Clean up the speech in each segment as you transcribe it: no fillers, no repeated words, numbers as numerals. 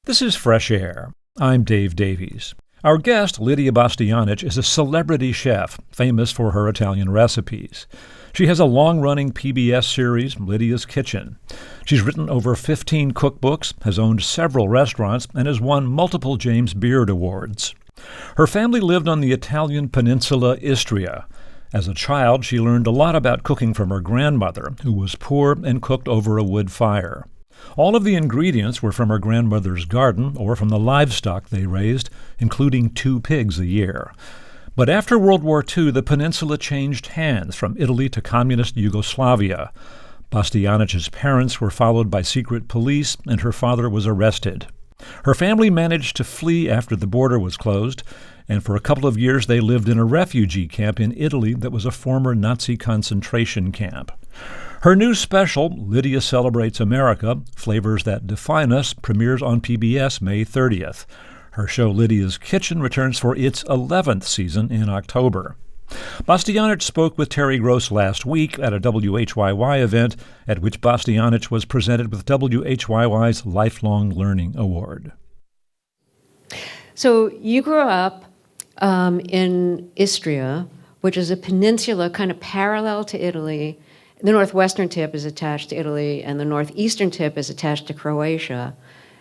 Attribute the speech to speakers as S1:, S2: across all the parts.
S1: This is Fresh Air. I'm Dave Davies. Our guest, Lidia Bastianich, is a celebrity chef, famous for her Italian recipes. She has a long-running PBS series, Lidia's Kitchen. She's written over 15 cookbooks, has owned several restaurants, and has won multiple James Beard Awards. Her family lived on the Italian peninsula Istria. As a child, she learned a lot about cooking from her grandmother, who was poor and cooked over a wood fire. All of the ingredients were from her grandmother's garden or from the livestock they raised, including 2 pigs a year. But after World War II, the peninsula changed hands from Italy to Communist Yugoslavia. Bastianich's parents were followed by secret police, and her father was arrested. Her family managed to flee after the border was closed, and for a couple of years they lived in a refugee camp in Italy that was a former Nazi concentration camp. Her new special, Lidia Celebrates America, Flavors That Define Us, premieres on PBS May 30th. Her show Lidia's Kitchen returns for its 11th season in October. Bastianich spoke with Terry Gross last week at a WHYY event at which Bastianich was presented with WHYY's Lifelong Learning Award.
S2: So you grew up in Istria, which is a peninsula kind of parallel to Italy. The northwestern tip is attached to Italy, and the northeastern tip is attached to Croatia.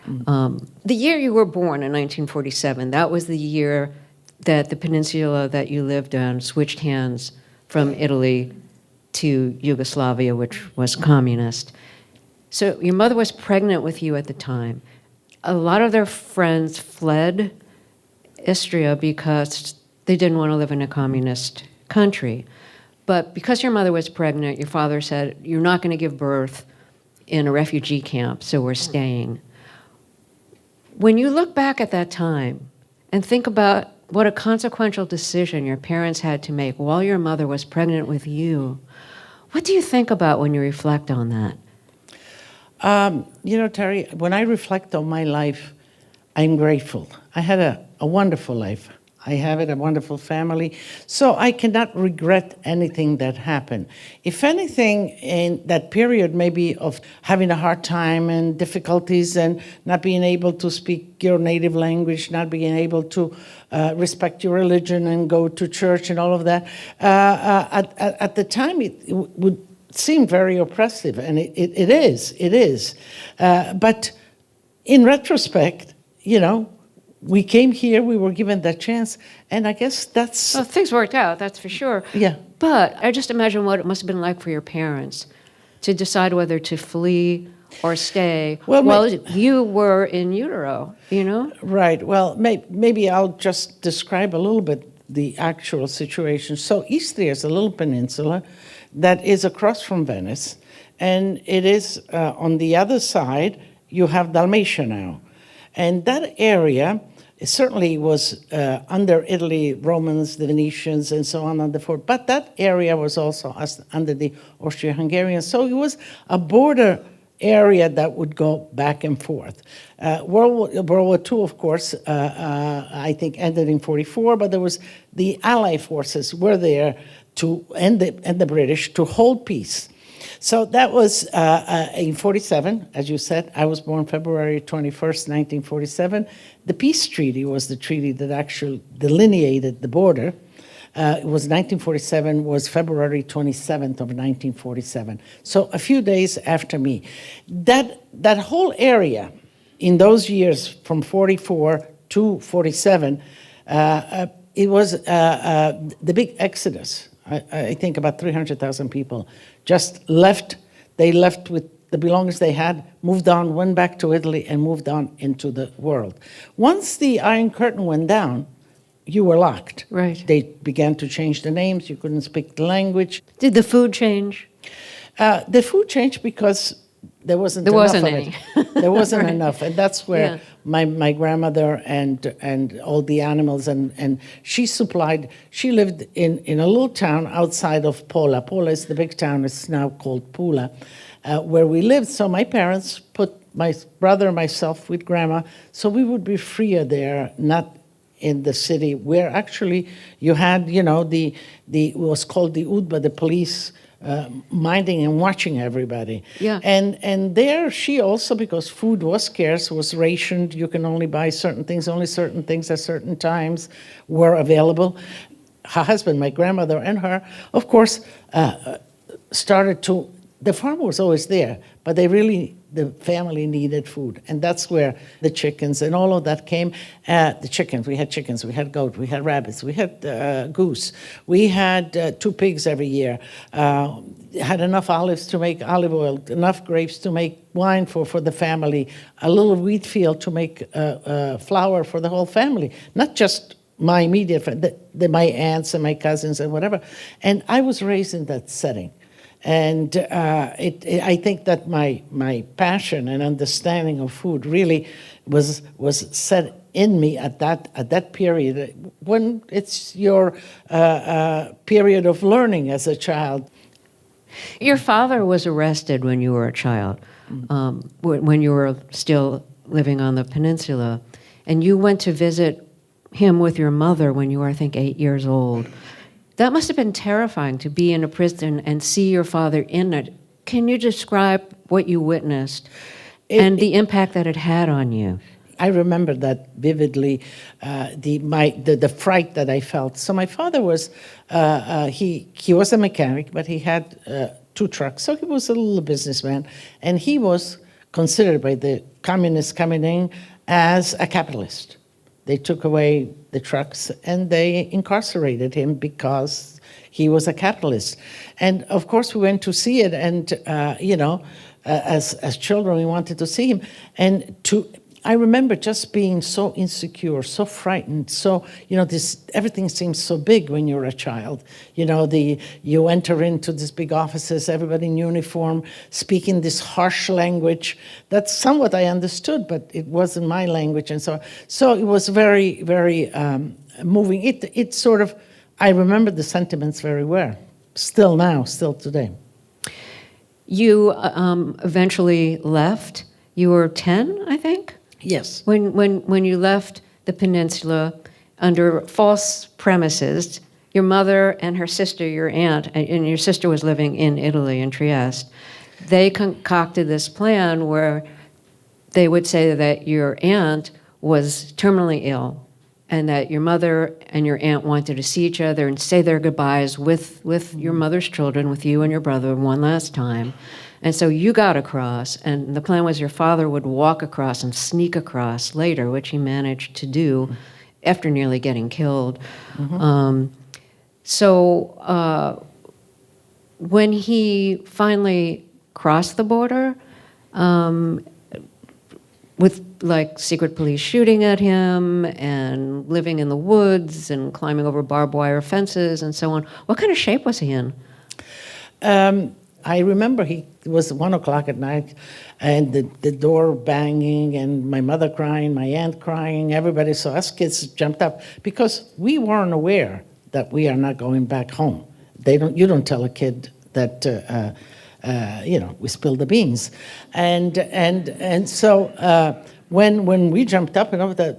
S2: The year you were born, in 1947, that was the year that the peninsula that you lived on switched hands from Italy to Yugoslavia, which was communist. So your mother was pregnant with you at the time. A lot of their friends fled Istria because they didn't want to live in a communist country. But because your mother was pregnant, your father said, you're not going to give birth in a refugee camp, so we're staying. When you look back at that time and think about what a consequential decision your parents had to make while your mother was pregnant with you, what do you think about when you reflect on that?
S3: Terry, when I reflect on my life, I'm grateful. I had a wonderful life. I have a wonderful family, so I cannot regret anything that happened. If anything, in that period maybe of having a hard time and difficulties and not being able to speak your native language, not being able to respect your religion and go to church and all of that, at the time it would seem very oppressive, and it is. But in retrospect, we came here, we were given that chance, and I guess that's...
S2: Well, things worked out, that's for sure.
S3: Yeah.
S2: But I just imagine what it must have been like for your parents to decide whether to flee or stay while you were in utero,
S3: Right. Well, maybe I'll just describe a little bit the actual situation. So Istria is a little peninsula that is across from Venice, and it is on the other side, you have Dalmatia now. And that area... It certainly was under Italy, Romans, the Venetians, and so on and so forth. But that area was also under the Austro-Hungarians. So it was a border area that would go back and forth. World War II, of course, I think ended in 1944, but there was the Allied forces were there to and the British to hold peace. So that was in 1947, as you said. I was born February 21st, 1947. The peace treaty was the treaty that actually delineated the border. It was 1947, was February 27th of 1947. So a few days after me. That whole area in those years from 1944 to 1947, it was the big exodus. I think about 300,000 people just left. They left with the belongings they had, moved on, went back to Italy, and moved on into the world. Once the Iron Curtain went down, you were locked.
S2: Right.
S3: They began to change the names. You couldn't speak the language.
S2: Did the food change?
S3: The food changed because there wasn't enough of it. There wasn't
S2: Right.
S3: enough, and that's where my grandmother and all the animals and she supplied. She lived in a little town outside of Pola. Pola is the big town. It's now called Pula, where we lived. So my parents put my brother and myself with grandma, so we would be freer there, not in the city where actually you had, it was called the UDBA, the police minding and watching everybody.
S2: Yeah.
S3: And there she also, because food was scarce, was rationed. You can only buy certain things at certain times were available. Her husband, my grandmother, and her, of course, started to. The farm was always there, but the family needed food. And that's where the chickens and all of that came. The chickens, we had goat, we had rabbits, we had goose. We had 2 pigs every year. Had enough olives to make olive oil, enough grapes to make wine for the family, a little wheat field to make flour for the whole family, not just my immediate friend, my aunts and my cousins and whatever. And I was raised in that setting. And I think that my passion and understanding of food really was set in me at that period when it's your period of learning as a child.
S2: Your father was arrested when you were a child, when you were still living on the peninsula, and you went to visit him with your mother when you were, I think, 8 years old. That must have been terrifying to be in a prison and see your father in it. Can you describe what you witnessed and the impact that it had on you?
S3: I remember that vividly, the fright that I felt. So my father was, he was a mechanic, but he had 2 trucks, so he was a little businessman, and he was considered by the communists coming in as a capitalist. They took away the trucks and they incarcerated him because he was a capitalist. And of course we went to see it, and as children we wanted to see him. And I remember just being so insecure, so frightened, so, everything seems so big when you're a child. You enter into these big offices, everybody in uniform, speaking this harsh language that somewhat I understood, but it wasn't my language. And so it was very, very moving. It sort of, I remember the sentiments very well, still today.
S2: You eventually left. You were 10, I think?
S3: Yes.
S2: When you left the peninsula under false premises, your mother and her sister, your aunt, and your sister was living in Italy, in Trieste, they concocted this plan where they would say that your aunt was terminally ill and that your mother and your aunt wanted to see each other and say their goodbyes with your mother's children, with you and your brother one last time. And so you got across, and the plan was your father would walk across and sneak across later, which he managed to do after nearly getting killed. Mm-hmm. When he finally crossed the border, with secret police shooting at him and living in the woods and climbing over barbed wire fences and so on, what kind of shape was he in?
S3: I remember it was 1 o'clock at night, and the door banging, and my mother crying, my aunt crying, everybody. So us kids jumped up because we weren't aware that we are not going back home. You don't tell a kid that we spilled the beans, and so when we jumped up,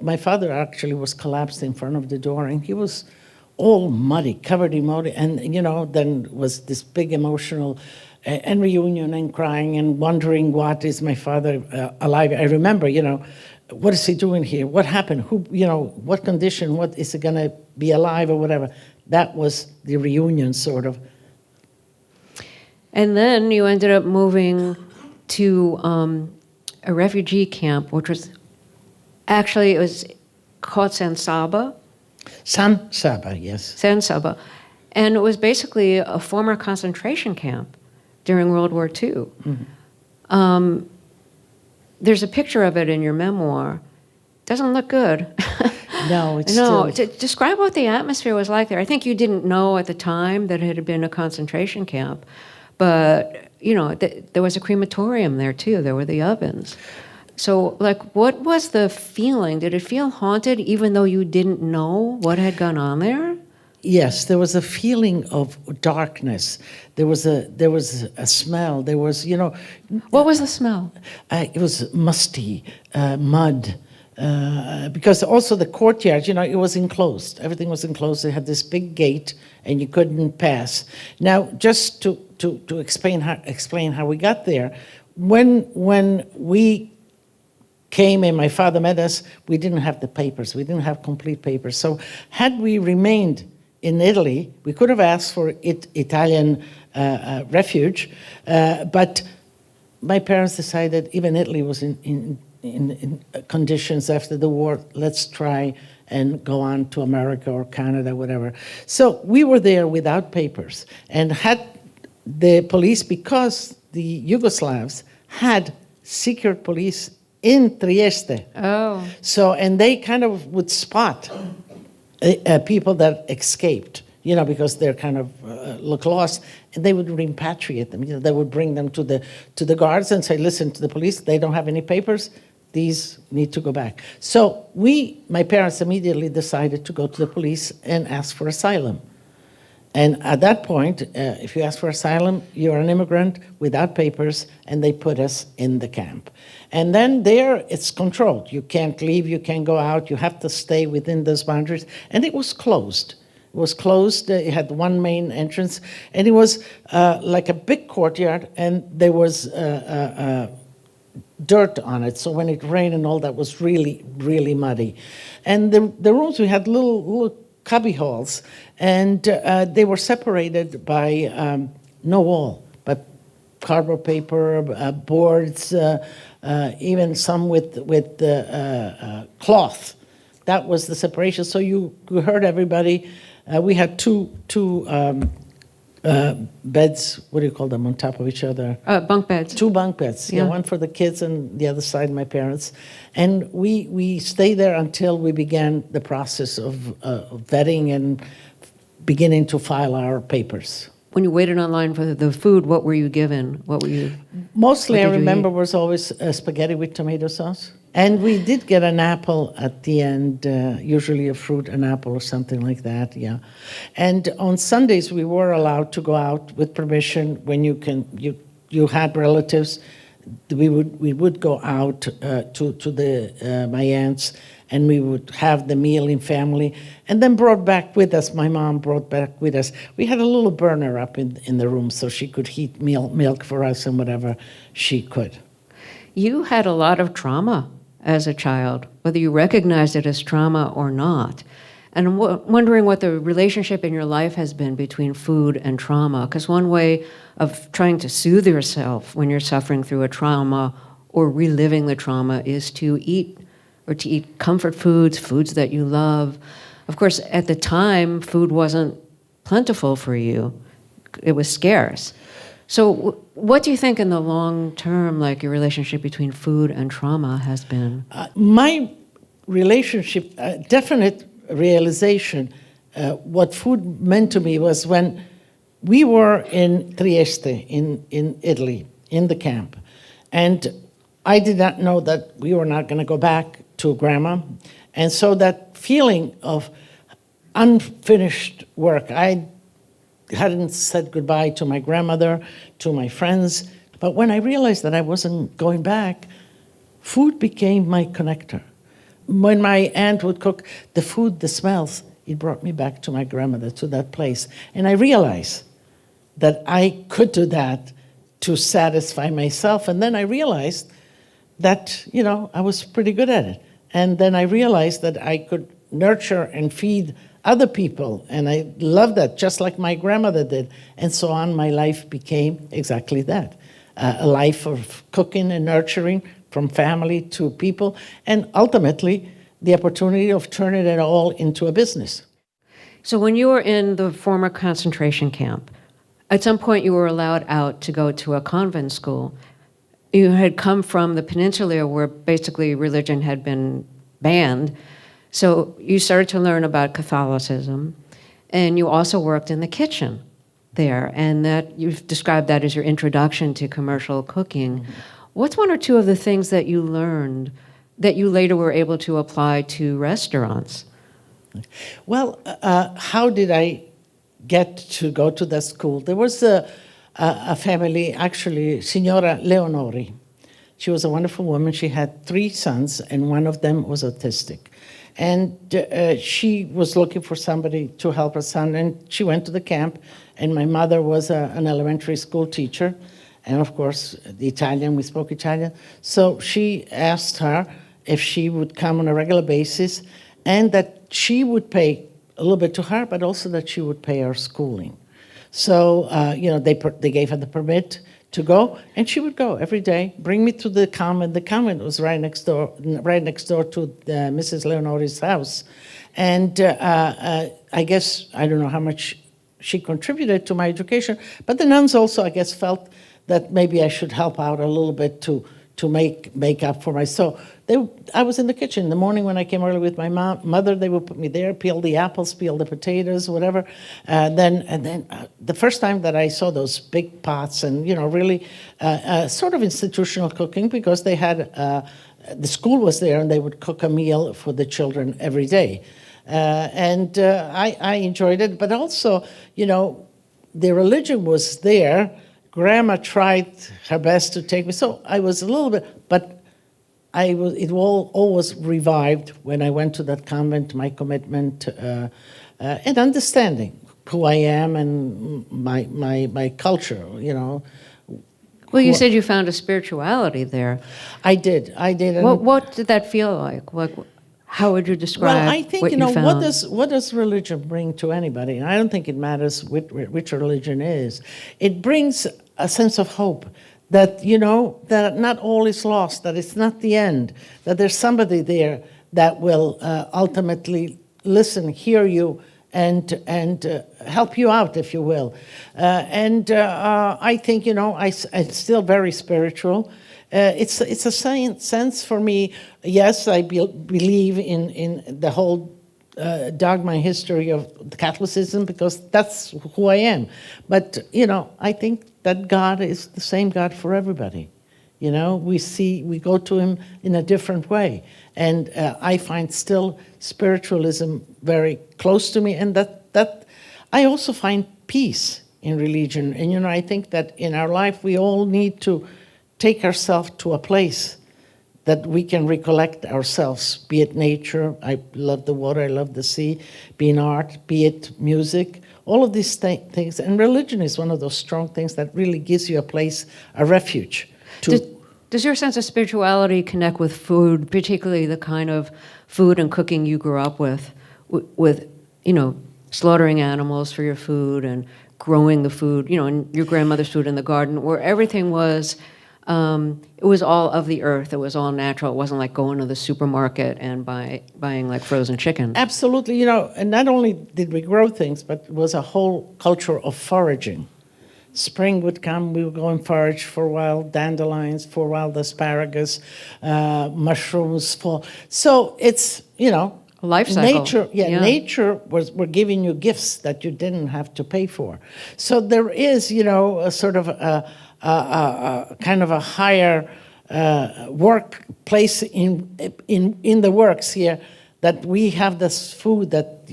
S3: my father actually was collapsed in front of the door, and he was all muddy, covered in mud, and then was this big emotional and reunion and crying and wondering, what is my father alive? I remember, what is he doing here? What happened? Who, what condition? What is he gonna be alive or whatever? That was the reunion, sort of.
S2: And then you ended up moving to a refugee camp, which was it was called San Saba.
S3: San Saba, yes.
S2: San Saba. And it was basically a former concentration camp during World War II. Mm-hmm. There's a picture of it in your memoir. Doesn't look good.
S3: No, it's
S2: no.
S3: still...
S2: Describe what the atmosphere was like there. I think you didn't know at the time that it had been a concentration camp, but there was a crematorium there too. There were the ovens. So, what was the feeling? Did it feel haunted, even though you didn't know what had gone on there?
S3: Yes, there was a feeling of darkness. There was a smell. There was,
S2: What was the smell?
S3: It was musty, mud, because also the courtyard, it was enclosed. Everything was enclosed. It had this big gate, and you couldn't pass. Now, just to explain how we got there, when we came and my father met us, we didn't have the papers. We didn't have complete papers. So had we remained in Italy, we could have asked for Italian refuge, but my parents decided, even Italy was in conditions after the war, let's try and go on to America or Canada, whatever. So we were there without papers, and had the police, because the Yugoslavs had secret police in Trieste.
S2: Oh.
S3: So, and they kind of would spot people that escaped, because they're kind of look lost, and they would repatriate them. They would bring them to the guards and say, listen to the police, they don't have any papers, these need to go back. So my parents immediately decided to go to the police and ask for asylum. And at that point, if you ask for asylum, you're an immigrant without papers, and they put us in the camp. And then there, it's controlled. You can't leave, you can't go out, you have to stay within those boundaries. And it was closed. It was closed, it had one main entrance, and it was like a big courtyard, and there was dirt on it, so when it rained and all that was really, really muddy. And the rooms, we had little cubby halls, and they were separated by no wall, but cardboard paper, boards, even some with cloth. That was the separation, so you heard everybody. We had two beds, what do you call them, on top of each other?
S2: Bunk beds.
S3: Two bunk beds, yeah, one for the kids and the other side, my parents. And we stayed there until we began the process of vetting and beginning to file our papers.
S2: When you waited online for the food, what were you given?
S3: Mostly, I
S2: did you
S3: remember,
S2: eat?
S3: was always spaghetti with tomato sauce. And we did get an apple at the end, usually a fruit, an apple or something like that, yeah. And on Sundays, we were allowed to go out with permission when you had relatives. We would go out to my aunts, and we would have the meal in family, and then brought back with us, my mom brought back with us. We had a little burner up in the room so she could heat milk for us and whatever she could.
S2: You had a lot of trauma as a child, whether you recognized it as trauma or not. And I'm wondering what the relationship in your life has been between food and trauma, because one way of trying to soothe yourself when you're suffering through a trauma or reliving the trauma is to eat, or to eat comfort foods that you love. Of course, at the time, food wasn't plentiful for you. It was scarce. So what do you think in the long term, like your relationship between food and trauma has been?
S3: My relationship, definite realization, what food meant to me was when we were in Trieste, in Italy, in the camp. And I did not know that we were not going to go back to Grandma. And so that feeling of unfinished work, I hadn't said goodbye to my grandmother, to my friends. But when I realized that I wasn't going back, food became my connector. When my aunt would cook the food, the smells, it brought me back to my grandmother, to that place. And I realized that I could do that to satisfy myself. And then I realized that, I was pretty good at it. And then I realized that I could nurture and feed other people, and I loved that, just like my grandmother did. And so on, my life became exactly that, a life of cooking and nurturing from family to people, and ultimately the opportunity of turning it all into a business.
S2: So when you were in the former concentration camp, at some point you were allowed out to go to a convent school. You had come from the peninsula where basically religion had been banned. So you started to learn about Catholicism, and you also worked in the kitchen there, and that you've described that as your introduction to commercial cooking. Mm-hmm. What's one or two of the things that you learned that you later were able to apply to restaurants?
S3: Well, how did I get to go to that school? There was a family, actually, Signora Leonori, She was a wonderful woman. She had 3 sons, and one of them was autistic. And she was looking for somebody to help her son, and she went to the camp, and my mother was an elementary school teacher, and of course, the Italian, we spoke Italian. So she asked her if she would come on a regular basis, and that she would pay a little bit to her, but also that she would pay her schooling. So, they gave her the permit to go, and she would go every day, bring me to the convent. The convent was right next door to Mrs. Leonori's house. And I guess, I don't know how much she contributed to my education, but the nuns also, I guess, felt that maybe I should help out a little bit to make up for my. So I was in the kitchen in the morning when I came early with my mother. They would put me there, peel the apples, peel the potatoes, whatever. Then the first time that I saw those big pots and really sort of institutional cooking, because they had the school was there and they would cook a meal for the children every day, and I enjoyed it. But also, the religion was there. Grandma tried her best to take me, so I was a little bit, but it always revived when I went to that convent, my commitment and understanding who I am and my culture,
S2: Well, you said you found a spirituality there.
S3: I did. And
S2: What did that feel like? How would you describe
S3: well, I think,
S2: what you found?
S3: what does religion bring to anybody? And I don't think it matters which religion is. It brings a sense of hope that, that not all is lost, that it's not the end, that there's somebody there that will ultimately listen, hear you, and help you out, if you will. I think, it's still very spiritual. It's a sense for me. Yes, I believe in the whole dogma and history of Catholicism, because that's who I am. But I think that God is the same God for everybody. We go to Him in a different way, and I find still spiritualism very close to me, and that I also find peace in religion. And I think that in our life we all need to take ourselves to a place that we can recollect ourselves, be it nature, I love the water, I love the sea, be it art, be it music, all of these things. And religion is one of those strong things that really gives you a place, a refuge.
S2: Does your sense of spirituality connect with food, particularly the kind of food and cooking you grew up with slaughtering animals for your food and growing the food, and your grandmother's food in the garden, where everything was... it was all of the earth. It was all natural. It wasn't like going to the supermarket and buying like frozen chicken.
S3: Absolutely, and not only did we grow things, but it was a whole culture of foraging. Spring would come, we would go and forage for wild dandelions, for wild asparagus, mushrooms. So it's,
S2: A life cycle.
S3: Nature were giving you gifts that you didn't have to pay for. So there is, a sort of kind of a higher workplace in the works here, that we have this food that,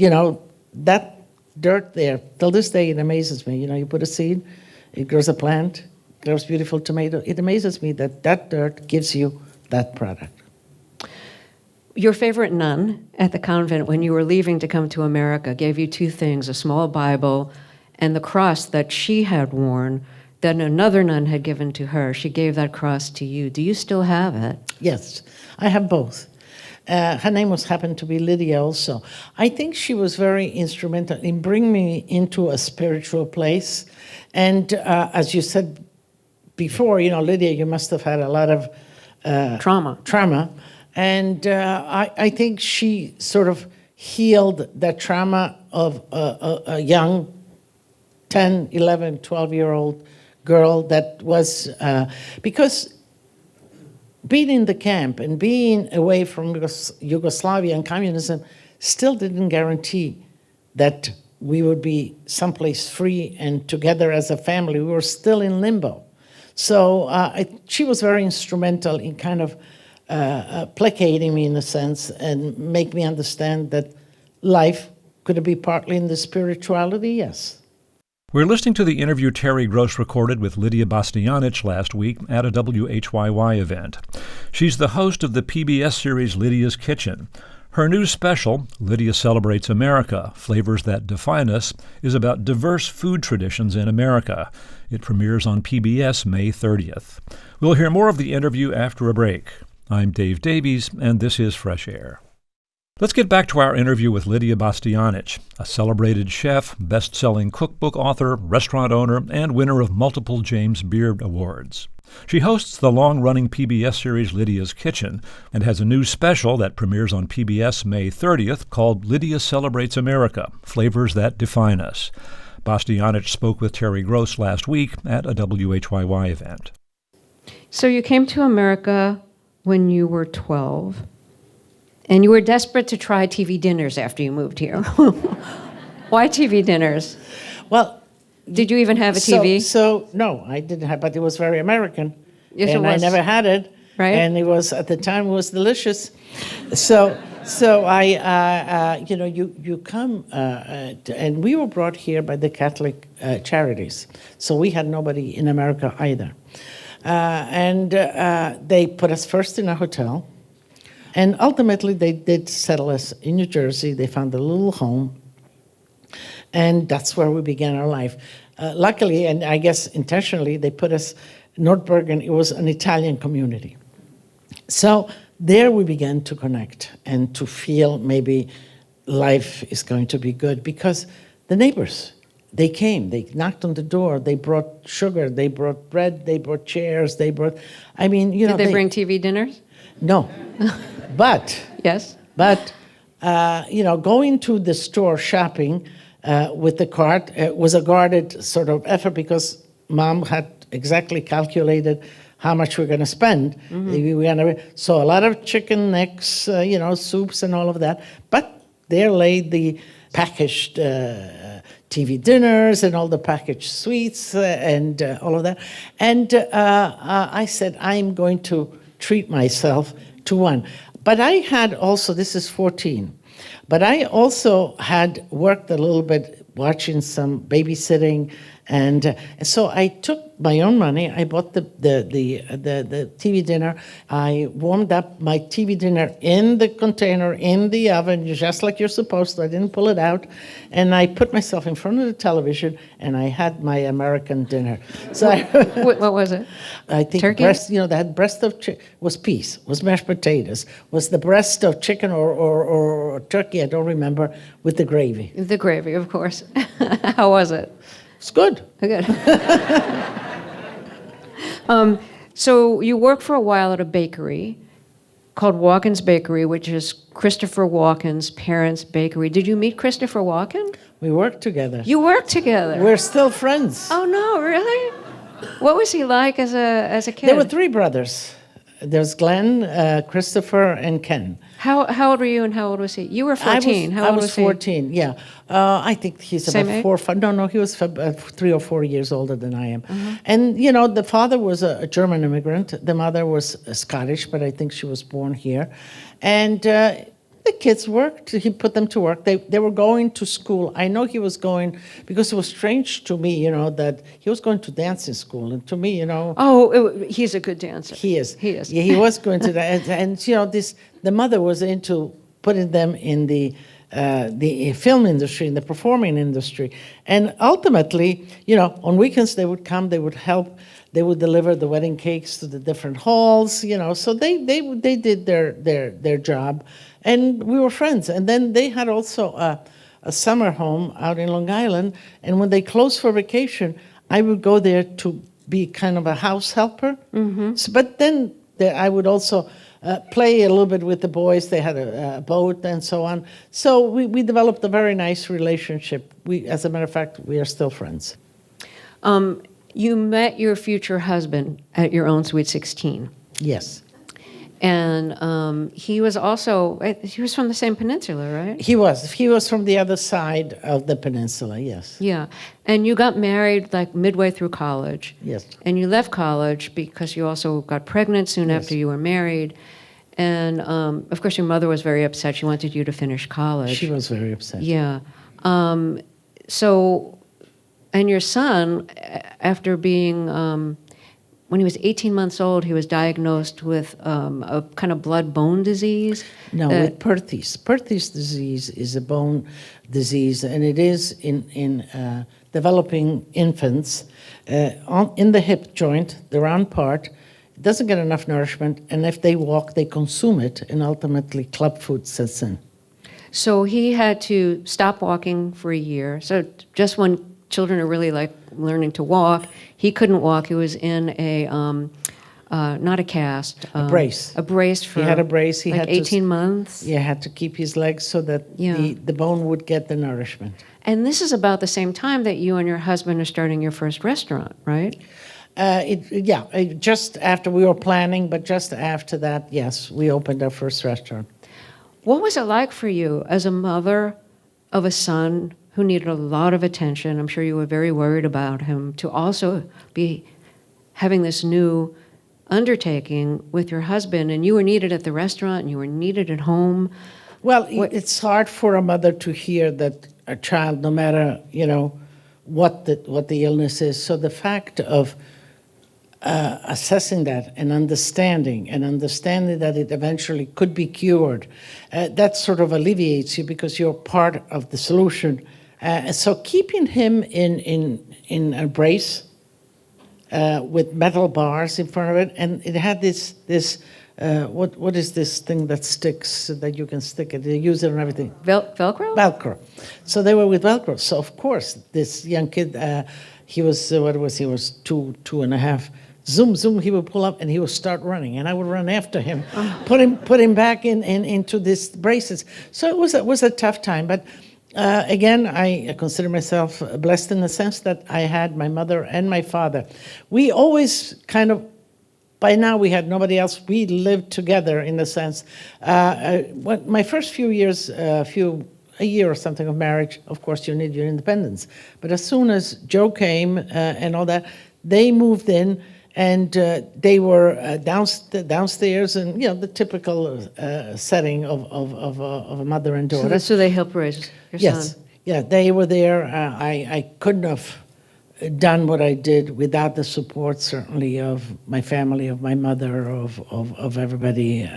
S3: that dirt there, till this day it amazes me. You put a seed, it grows a plant, grows beautiful tomato. It amazes me that dirt gives you that product.
S2: Your favorite nun at the convent when you were leaving to come to America gave you 2 things, a small Bible and the cross that she had worn that another nun had given to her. She gave that cross to you. Do you still have it?
S3: Yes, I have both. Her name happened to be Lidia also. I think she was very instrumental in bringing me into a spiritual place. And as you said before, Lidia, you must have had a lot of trauma. And I think she sort of healed that trauma of a young 10, 11, 12-year-old girl that was, because being in the camp and being away from Yugoslavia and communism still didn't guarantee that we would be someplace free and together as a family. We were still in limbo. So she was very instrumental in kind of placating me in a sense and make me understand that life could be partly in the spirituality, yes.
S1: We're listening to the interview Terry Gross recorded with Lidia Bastianich last week at a WHYY event. She's the host of the PBS series Lidia's Kitchen. Her new special, Lidia Celebrates America, Flavors That Define Us, is about diverse food traditions in America. It premieres on PBS May 30th. We'll hear more of the interview after a break. I'm Dave Davies, and this is Fresh Air. Let's get back to our interview with Lidia Bastianich, a celebrated chef, best-selling cookbook author, restaurant owner, and winner of multiple James Beard Awards. She hosts the long-running PBS series Lidia's Kitchen and has a new special that premieres on PBS May 30th called Lidia Celebrates America, Flavors That Define Us. Bastianich spoke with Terry Gross last week at a WHYY event.
S2: So you came to America when you were 12. And you were desperate to try TV dinners after you moved here. Why TV dinners?
S3: Well,
S2: did you even have a TV?
S3: So no, I didn't have, but it was very American.
S2: Yes,
S3: and
S2: it was.
S3: I never had it.
S2: Right.
S3: And it was, at the time, it was delicious. So I, you come, and we were brought here by the Catholic charities. So we had nobody in America either. And they put us first in a hotel. And ultimately, they did settle us in New Jersey. They found a little home, and that's where we began our life. Luckily, and I guess intentionally, they put us North Bergen. It was an Italian community. So there we began to connect and to feel maybe life is going to be good, because the neighbors, they came, they knocked on the door, they brought sugar, they brought bread, they brought chairs, they brought,
S2: Did they bring TV dinners?
S3: No. But
S2: Yes.
S3: going to the store shopping with the cart was a guarded sort of effort, because Mom had exactly calculated how much we're going to spend. So a lot of chicken necks, soups and all of that. But there lay the packaged TV dinners and all the packaged sweets and all of that. And I said, I'm going to treat myself to one. But I had also, this is 14, but I also had worked a little bit watching some babysitting, and so I took my own money. I bought the TV dinner. I warmed up my TV dinner in the container, in the oven, just like you're supposed to. I didn't pull it out. And I put myself in front of the television, and I had my American dinner. So
S2: What was it?
S3: I think
S2: Turkey?
S3: that breast of was peas, was mashed potatoes, was the breast of chicken or turkey, I don't remember, with the gravy.
S2: The gravy, of course. How was it?
S3: It's good.
S2: Good. So you worked for a while at a bakery called Walken's Bakery, which is Christopher Walken's parents' bakery. Did you meet Christopher Walken?
S3: We worked together.
S2: You worked together.
S3: We're still friends.
S2: Oh no, really? What was he like as a kid?
S3: There were three brothers. There's Glenn, Christopher, and Ken.
S2: How old were you and how old was he? You were 14. How old
S3: was 14, yeah. I think he's
S2: Same
S3: about
S2: age?
S3: 4 or 5. No, he was 3 or 4 years older than I am. And, the father was a German immigrant. The mother was Scottish, but I think she was born here. And the kids worked. He put them to work. They were going to school. I know he was going, because it was strange to me, that he was going to dancing school. And to me,
S2: Oh, he's a good dancer.
S3: He is.
S2: He is.
S3: Yeah, he was going to that. And the mother was into putting them in the film industry, in the performing industry. And ultimately, on weekends they would come, they would help, they would deliver the wedding cakes to the different halls, so they did their job. And we were friends. And then they had also a summer home out in Long Island. And when they closed for vacation, I would go there to be kind of a house helper. So, but then I would also play a little bit with the boys. They had a boat and so on. So we developed a very nice relationship. As a matter of fact, we are still friends.
S2: You met your future husband at your own Sweet 16.
S3: Yes.
S2: And he was from the same peninsula, right?
S3: He was from the other side of the peninsula, yes.
S2: Yeah. And you got married like midway through college.
S3: Yes.
S2: And you left college because you also got pregnant soon after you were married. And of course, your mother was very upset. She wanted you to finish college.
S3: She was very upset.
S2: Yeah. So And your son, after being, when he was 18 months old, he was diagnosed with a kind of blood-bone disease.
S3: No, with Perthes. Perthes disease is a bone disease, and it is in developing infants in the hip joint, the round part. It doesn't get enough nourishment, and if they walk, they consume it, and ultimately club food sets in.
S2: So he had to stop walking for a year. So just when children are really like learning to walk, he couldn't walk. He was in a not a cast,
S3: A brace.
S2: A brace for
S3: He had a brace. He
S2: like
S3: had
S2: 18 months.
S3: Yeah, had to keep his legs so that
S2: Yeah.
S3: the bone would get the nourishment.
S2: And this is about the same time that you and your husband are starting your first restaurant, right?
S3: Just after we were planning, but just after that, yes, we opened our first restaurant.
S2: What was it like for you as a mother of a son who needed a lot of attention? I'm sure you were very worried about him, to also be having this new undertaking with your husband, and you were needed at the restaurant and you were needed at home.
S3: Well, it's hard for a mother to hear that a child, no matter, what the illness is. So the fact of assessing that and understanding that it eventually could be cured, that sort of alleviates you because you're part of the solution. So keeping him in a brace with metal bars in front of it, and it had this what is this thing that sticks so that you can stick it? They use it and everything.
S2: Velcro?
S3: Velcro. So they were with Velcro. So of course, this young kid, he was he was two and a half. Zoom, zoom. He would pull up and he would start running, and I would run after him, put him back into these braces. So it was a tough time, but. Again, I consider myself blessed in the sense that I had my mother and my father. We always kind of, by now we had nobody else. We lived together in the sense. My first few years, a year or something of marriage, of course you need your independence. But as soon as Joe came and all that, they moved in. And they were downstairs, and the typical setting of a mother and daughter.
S2: So they helped raise your
S3: Yes,
S2: son.
S3: yeah, they were there. I couldn't have done what I did without the support, certainly, of my family, of my mother, of everybody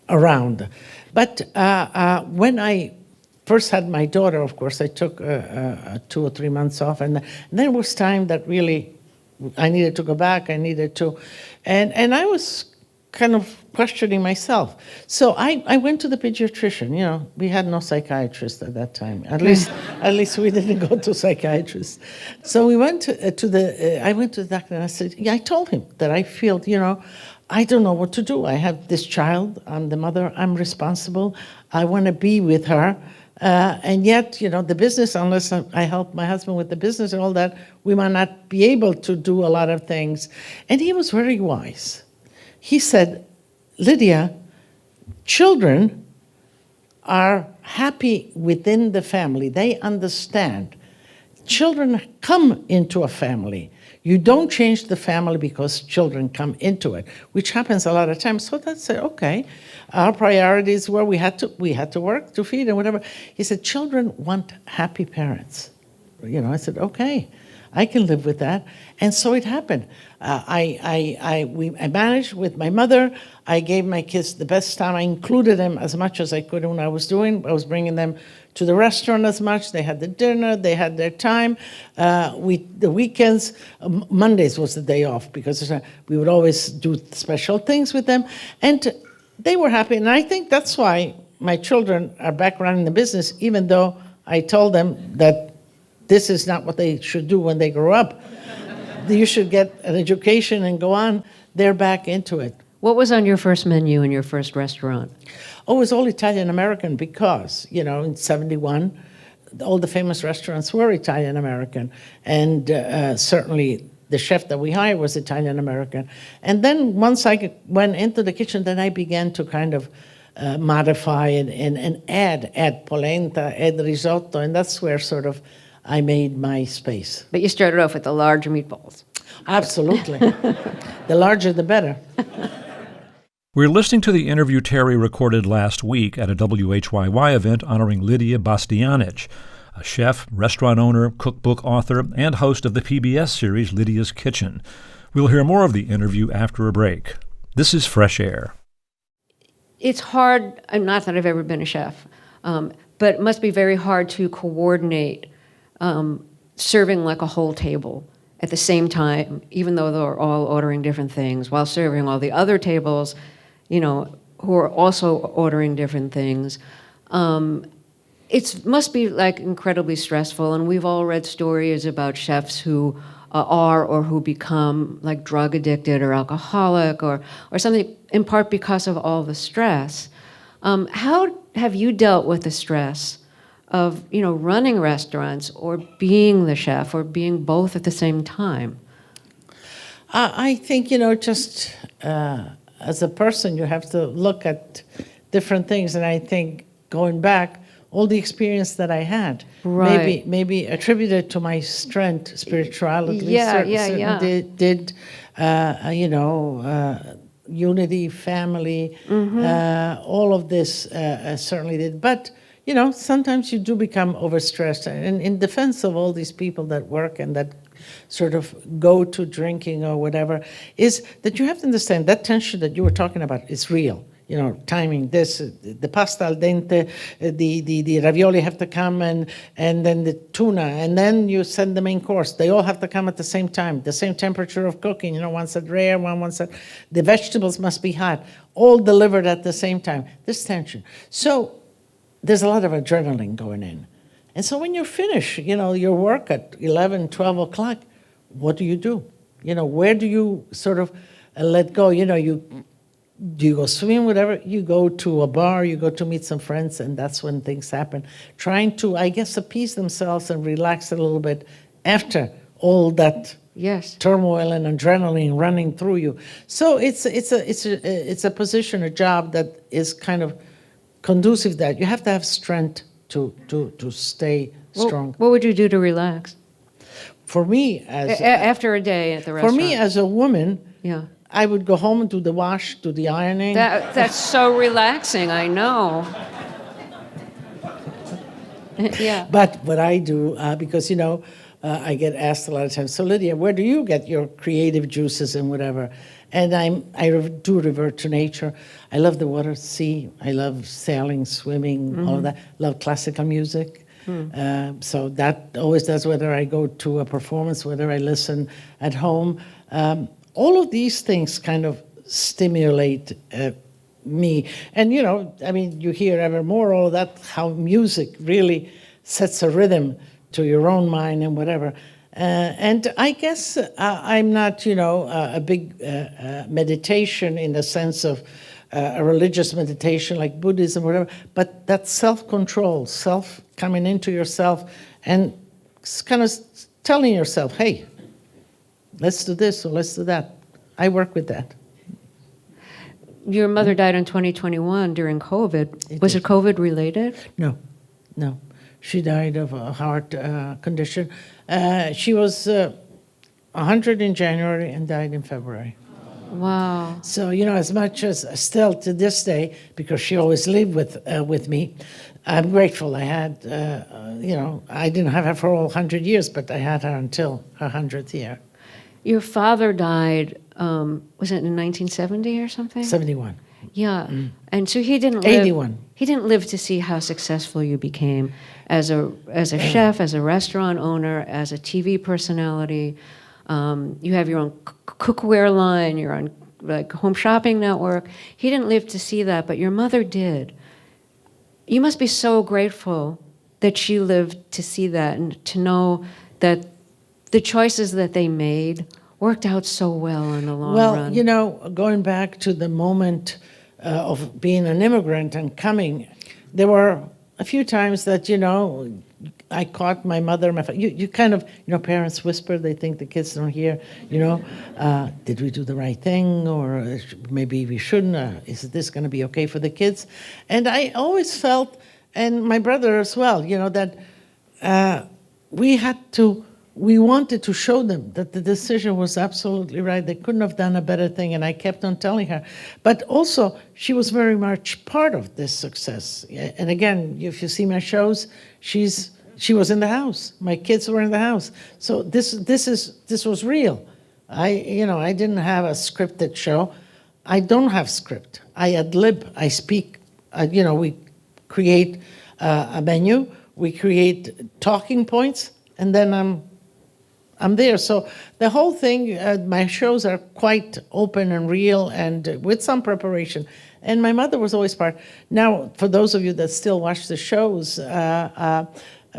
S3: around. But when I first had my daughter, of course, I took 2 or 3 months off, and then it was time that really. I needed to go back, and I was kind of questioning myself. So I went to the pediatrician, we had no psychiatrist at that time. At least we didn't go to psychiatrists. So we went I went to the doctor and I said, I told him that I feel, I don't know what to do. I have this child, I'm the mother, I'm responsible, I want to be with her. And yet, the business, unless I help my husband with the business and all that, we might not be able to do a lot of things. And he was very wise. He said, Lidia, children are happy within the family. They understand. Children come into a family. You don't change the family because children come into it, which happens a lot of times. So that's it, okay. Our priorities were we had to work to feed and whatever. He said, children want happy parents. I said, okay, I can live with that. And so it happened. I managed with my mother. I gave my kids the best time. I included them as much as I could when I was doing. I was bringing them to the restaurant as much. They had the dinner. They had their time. The weekends, Mondays was the day off because we would always do special things with them. And they were happy. And I think that's why my children are back running the business, even though I told them that this is not what they should do when they grow up. You should get an education and go on. They're back into it.
S2: What was on your first menu in your first restaurant?
S3: Oh, it was all Italian-American because, in 71, all the famous restaurants were Italian-American. And certainly the chef that we hired was Italian-American. And then once I went into the kitchen, then I began to kind of modify and add polenta, add risotto, and that's where sort of I made my space.
S2: But you started off with the larger meatballs.
S3: Absolutely. The larger, the better.
S1: We're listening to the interview Terry recorded last week at a WHYY event honoring Lidia Bastianich, a chef, restaurant owner, cookbook author, and host of the PBS series Lydia's Kitchen. We'll hear more of the interview after a break. This is Fresh Air.
S2: It's hard, not that I've ever been a chef, but it must be very hard to coordinate serving like a whole table at the same time, even though they're all ordering different things, while serving all the other tables, who are also ordering different things. It must be like incredibly stressful, and we've all read stories about chefs who are or who become like drug addicted or alcoholic or something, in part because of all the stress. How have you dealt with the stress of running restaurants or being the chef or being both at the same time?
S3: I think just as a person you have to look at different things, and I think going back, all the experience that I had,
S2: right,
S3: maybe attributed to my strength, spirituality, did unity, family, all of this certainly did. But sometimes you do become overstressed. And in defense of all these people that work and that sort of go to drinking or whatever, is that you have to understand that tension that you were talking about is real. Timing, the pasta al dente, the ravioli have to come, and then the tuna, and then you send the main course. They all have to come at the same time, the same temperature of cooking. One's at rare, one's at... The vegetables must be hot, all delivered at the same time. This tension. So there's a lot of adrenaline going in. And so when you finish, your work at 11, 12 o'clock, what do you do? Where do you sort of let go? Do you go swimming, whatever? You go to a bar, you go to meet some friends, and that's when things happen. Trying to, I guess, appease themselves and relax a little bit after all that turmoil and adrenaline running through you. So it's a position, a job that is kind of conducive to that. You have to have strength to stay strong.
S2: What would you do to relax?
S3: For me,
S2: after a day at the restaurant.
S3: For me, as a woman, I would go home and do the wash, do the ironing.
S2: That's so relaxing, I know. Yeah.
S3: But what I do, because, I get asked a lot of times, so Lydia, where do you get your creative juices and whatever? And I do revert to nature. I love the water, sea. I love sailing, swimming, all of that. Love classical music. So that always does, whether I go to a performance, whether I listen at home. All of these things kind of stimulate me. And, you hear ever more all of that, how music really sets a rhythm to your own mind and whatever. And I guess I'm not, a big meditation in the sense of a religious meditation like Buddhism or whatever, but that self-control, self coming into yourself and kind of telling yourself, hey, let's do this or let's do that. I work with that.
S2: Your mother died in 2021 during COVID. Was it COVID related?
S3: No. She died of a heart condition. She was 100 in January and died in February.
S2: Wow.
S3: So, as much as still to this day, because she always lived with me, I'm grateful. I had, I didn't have her for all 100 years, but I had her until her 100th year.
S2: Your father died, was it in 1970 or something?
S3: 71.
S2: Yeah, and so he didn't live...
S3: 81.
S2: He didn't live to see how successful you became as a chef, as a restaurant owner, as a TV personality. You have your own cookware line, your own home shopping network. He didn't live to see that, but your mother did. You must be so grateful that she lived to see that and to know that the choices that they made worked out so well in the long run.
S3: Well, going back to the moment of being an immigrant and coming, there were a few times that, I caught my mother, my father. You kind of, parents whisper, they think the kids don't hear, did we do the right thing? Or maybe we shouldn't. Is this going to be okay for the kids? And I always felt, and my brother as well, that we wanted to show them that the decision was absolutely right. They couldn't have done a better thing, and I kept on telling her. But also, she was very much part of this success. And again, if you see my shows, she's She was in the house. My kids were in the house. So this was real. I didn't have a scripted show. I don't have script. I ad lib. I speak. We create a menu. We create talking points, and then I'm there. So the whole thing, my shows are quite open and real, and with some preparation. And my mother was always part. Now, for those of you that still watch the shows,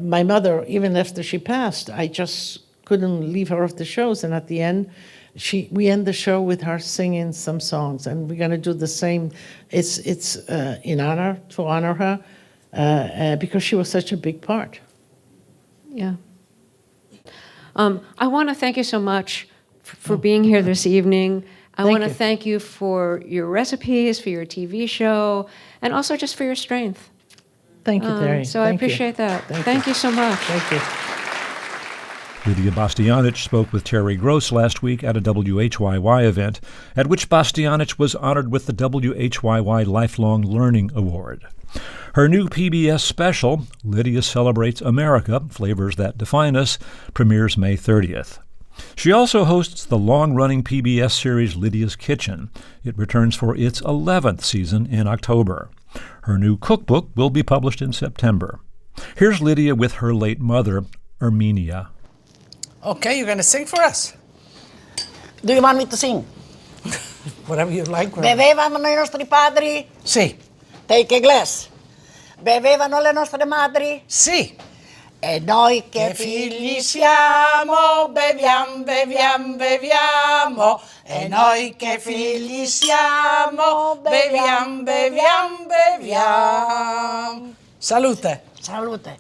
S3: my mother, even after she passed, I just couldn't leave her off the shows. And at the end, we end the show with her singing some songs, and we're going to do the same. It's to honor her, because she was such a big part.
S2: Yeah. I want to thank you so much for being here this evening. I want to thank you for your recipes, for your TV show, and also just for your strength.
S3: Thank you, Terry.
S2: So I appreciate that. Thank you so much.
S3: Thank you.
S1: Lidia Bastianich spoke with Terry Gross last week at a WHYY event, at which Bastianich was honored with the WHYY Lifelong Learning Award. Her new PBS special, Lidia Celebrates America, Flavors That Define Us, premieres May 30th. She also hosts the long-running PBS series Lidia's Kitchen. It returns for its 11th season in October. Her new cookbook will be published in September. Here's Lidia with her late mother, Erminia.
S4: Okay, you're going to sing for us.
S5: Do you want me to sing?
S4: Whatever you like.
S5: Bevevano i nostri padri?
S4: Sì.
S5: Take a glass. Bevevano le nostre madri?
S4: Sì.
S5: E noi
S4: Che figli siamo, beviamo, beviamo, beviamo. E noi che figli siamo, beviamo, beviamo, beviamo. Salute.
S5: Salute.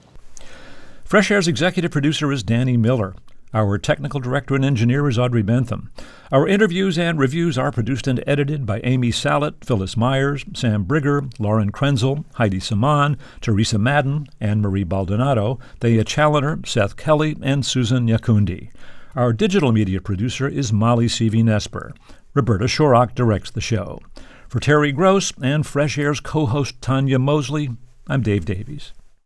S1: Fresh Air's executive producer is Danny Miller. Our technical director and engineer is Audrey Bentham. Our interviews and reviews are produced and edited by Amy Sallet, Phyllis Myers, Sam Brigger, Lauren Krenzel, Heidi Saman, Teresa Madden, Anne-Marie Baldonado, Thea Challoner, Seth Kelly, and Susan Nyakundi. Our digital media producer is Molly Seavey-Nesper. Roberta Shorrock directs the show. For Terry Gross and Fresh Air's co-host Tanya Mosley, I'm Dave Davies.